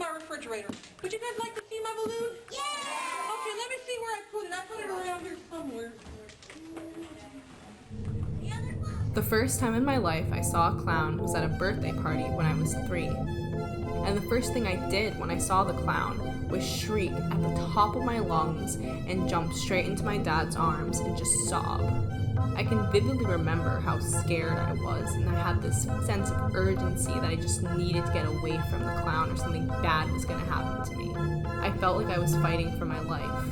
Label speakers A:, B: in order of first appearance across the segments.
A: my refrigerator. Would you guys like to see my balloon? Yeah! Okay, let me see where I put it. I put it around here somewhere.
B: The first time in my life I saw a clown was at a birthday party when I was 3. And the first thing I did when I saw the clown was shriek at the top of my lungs and jump straight into my dad's arms and just sob. I can vividly remember how scared I was, and I had this sense of urgency that I just needed to get away from the clown or something bad was going to happen to me. I felt like I was fighting for my life.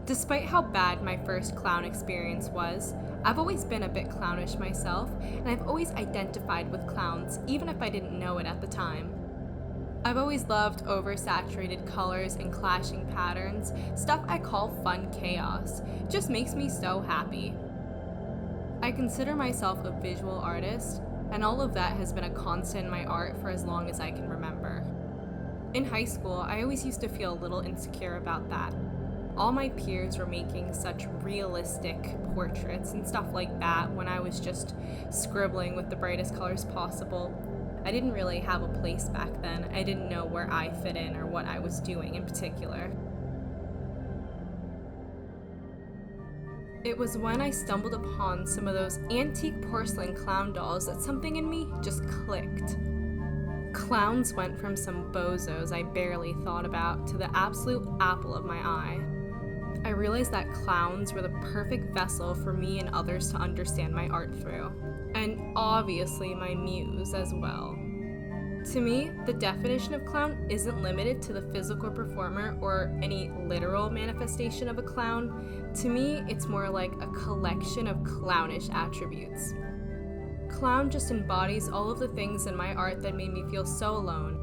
B: Despite how bad my first clown experience was, I've always been a bit clownish myself, and I've always identified with clowns, even if I didn't know it at the time. I've always loved oversaturated colors and clashing patterns, stuff I call fun chaos. It just makes me so happy. I consider myself a visual artist, and all of that has been a constant in my art for as long as I can remember. In high school, I always used to feel a little insecure about that. All my peers were making such realistic portraits and stuff like that when I was just scribbling with the brightest colors possible. I didn't really have a place back then. I didn't know where I fit in or what I was doing in particular. It was when I stumbled upon some of those antique porcelain clown dolls that something in me just clicked. Clowns went from some bozos I barely thought about to the absolute apple of my eye. I realized that clowns were the perfect vessel for me and others to understand my art through, and obviously my muse as well. To me, the definition of clown isn't limited to the physical performer or any literal manifestation of a clown. To me, it's more like a collection of clownish attributes. Clown just embodies all of the things in my art that made me feel so alone.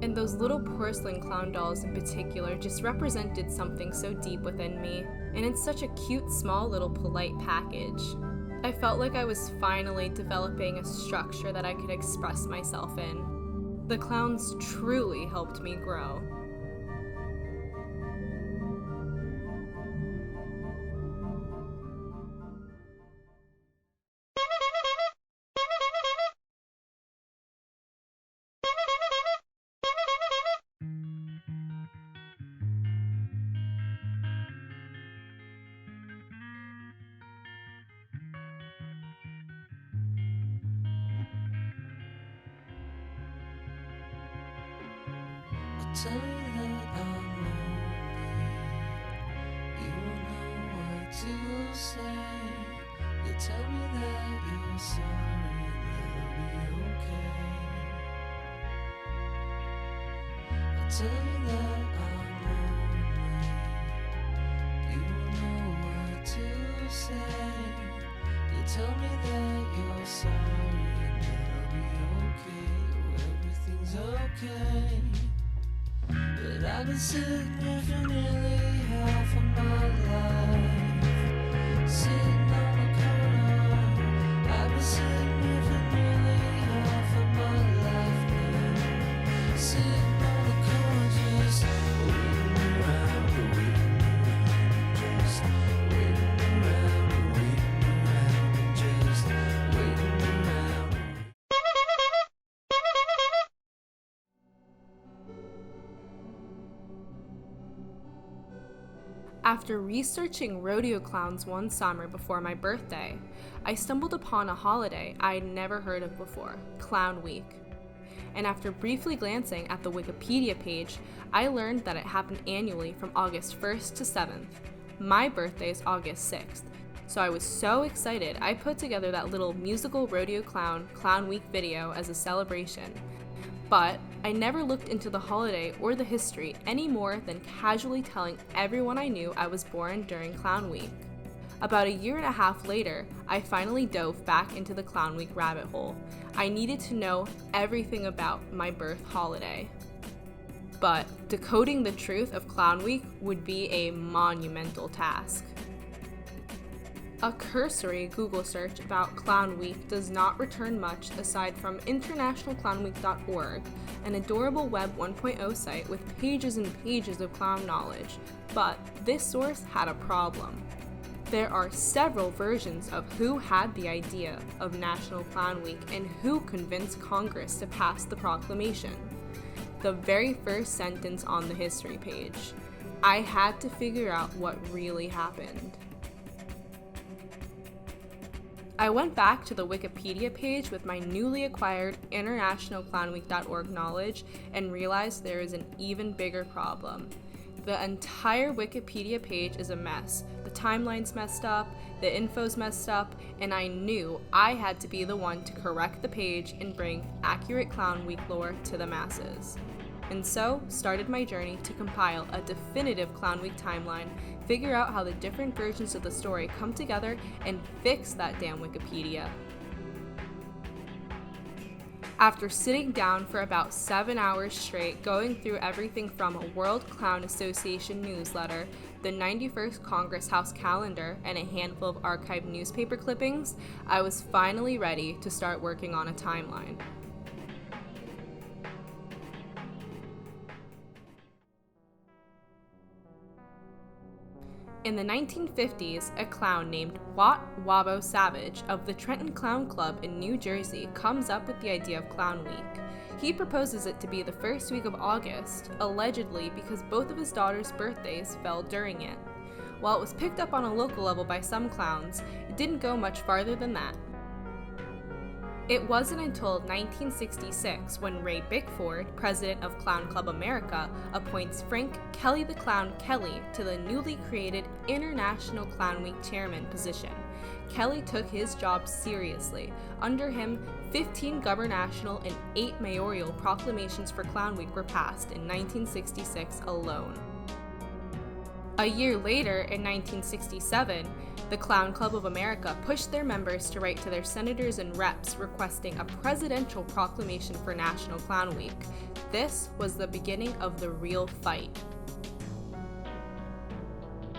B: And those little porcelain clown dolls in particular just represented something so deep within me, and in such a cute, small, little polite package. I felt like I was finally developing a structure that I could express myself in. The clowns truly helped me grow.
C: Tell me that I'm lonely. You won't know what to say. You tell me that you're sorry, that'll be okay. I tell you that I'm lonely. You won't know what to say. You tell me that you're sorry, that'll be okay. Oh, everything's okay. But I've been sitting here for nearly half of my life, sitting on the corner. I've been sitting here for nearly half of my life now, sitting on the corner, just waiting around, just waiting around, just waiting around.
B: After researching rodeo clowns one summer before my birthday, I stumbled upon a holiday I had never heard of before, Clown Week. And after briefly glancing at the Wikipedia page, I learned that it happened annually from August 1st to 7th. My birthday is August 6th, so I was so excited I put together that little musical rodeo clown Clown Week video as a celebration. But I never looked into the holiday or the history any more than casually telling everyone I knew I was born during Clown Week. About a year and a half later, I finally dove back into the Clown Week rabbit hole. I needed to know everything about my birth holiday. But decoding the truth of Clown Week would be a monumental task. A cursory Google search about Clown Week does not return much aside from internationalclownweek.org, an adorable Web 1.0 site with pages and pages of clown knowledge, but this source had a problem. There are several versions of who had the idea of National Clown Week and who convinced Congress to pass the proclamation. The very first sentence on the history page. I had to figure out what really happened. I went back to the Wikipedia page with my newly acquired internationalclownweek.org knowledge and realized there is an even bigger problem. The entire Wikipedia page is a mess. The timeline's messed up, the info's messed up, and I knew I had to be the one to correct the page and bring accurate Clown Week lore to the masses. And so started my journey to compile a definitive Clown Week timeline, figure out how the different versions of the story come together, and fix that damn Wikipedia. After sitting down for about 7 hours straight, going through everything from a World Clown Association newsletter, the 91st Congress House calendar, and a handful of archived newspaper clippings, I was finally ready to start working on a timeline. In the 1950s, a clown named Wat Wabo Savage of the Trenton Clown Club in New Jersey comes up with the idea of Clown Week. He proposes it to be the first week of August, allegedly because both of his daughters' birthdays fell during it. While it was picked up on a local level by some clowns, it didn't go much farther than that. It wasn't until 1966 when Ray Bickford, president of Clown Club America, appoints Frank Kelly the Clown Kelly to the newly created International Clown Week chairman position. Kelly took his job seriously. Under him, 15 gubernational and 8 mayoral proclamations for Clown Week were passed in 1966 alone. A year later, in 1967, the Clown Club of America pushed their members to write to their senators and reps requesting a presidential proclamation for National Clown Week. This was the beginning of the real fight.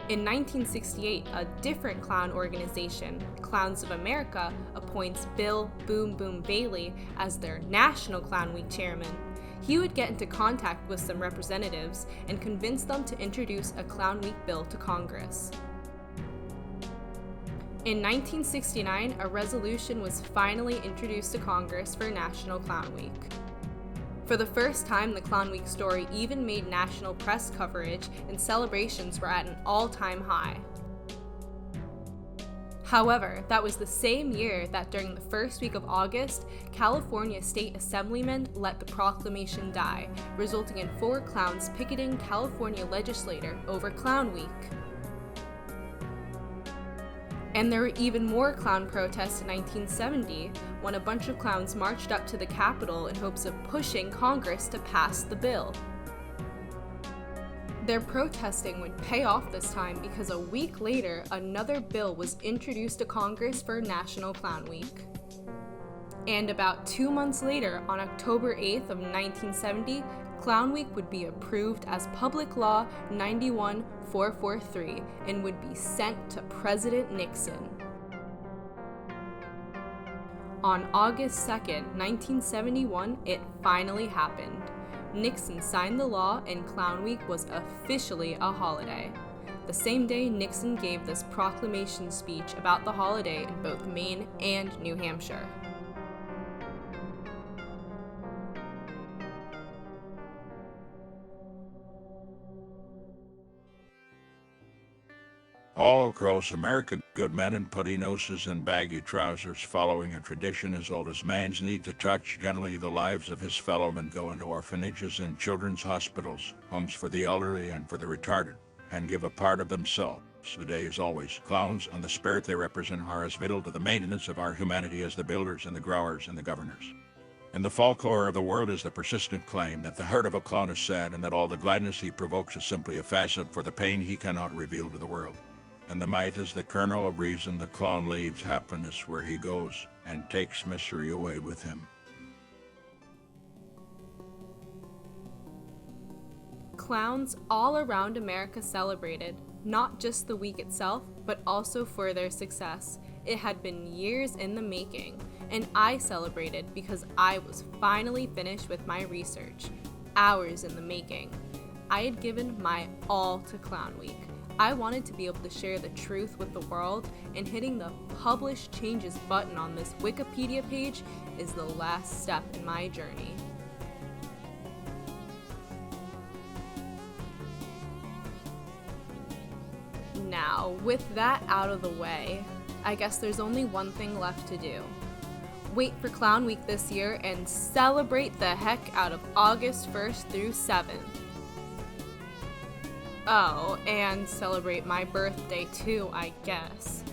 B: In 1968, a different clown organization, Clowns of America, appoints Bill Boom Boom Bailey as their National Clown Week chairman. He would get into contact with some representatives and convince them to introduce a Clown Week bill to Congress. In 1969, a resolution was finally introduced to Congress for National Clown Week. For the first time, the Clown Week story even made national press coverage, and celebrations were at an all-time high. However, that was the same year that during the first week of August, California state assemblymen let the proclamation die, resulting in 4 clowns picketing California legislature over Clown Week. And there were even more clown protests in 1970, when a bunch of clowns marched up to the Capitol in hopes of pushing Congress to pass the bill. Their protesting would pay off this time because a week later, another bill was introduced to Congress for National Clown Week. And about 2 months later, on October 8th of 1970, Clown Week would be approved as Public Law 91443 and would be sent to President Nixon. On August 2nd, 1971, it finally happened. Nixon signed the law and Clown Week was officially a holiday. The same day, Nixon gave this proclamation speech about the holiday in both Maine and New Hampshire.
D: All across America, good men in putty noses and baggy trousers, following a tradition as old as man's need to touch gently the lives of his fellow men, go into orphanages and children's hospitals, homes for the elderly and for the retarded, and give a part of themselves. Today, as always, clowns and the spirit they represent are as vital to the maintenance of our humanity as the builders and the growers and the governors. In the folklore of the world is the persistent claim that the heart of a clown is sad and that all the gladness he provokes is simply a facet for the pain he cannot reveal to the world. And the might is the kernel of reason. The clown leaves happiness where he goes and takes misery away with him.
B: Clowns all around America celebrated. not just the week itself, but also for their success. It had been years in the making, and I celebrated because I was finally finished with my research. Hours in the making. I had given my all to Clown Week. I wanted to be able to share the truth with the world, and hitting the Publish Changes button on this Wikipedia page is the last step in my journey. Now, with that out of the way, I guess there's only one thing left to do. Wait for Clown Week this year and celebrate the heck out of August 1st through 7th. Oh, and celebrate my birthday too, I guess.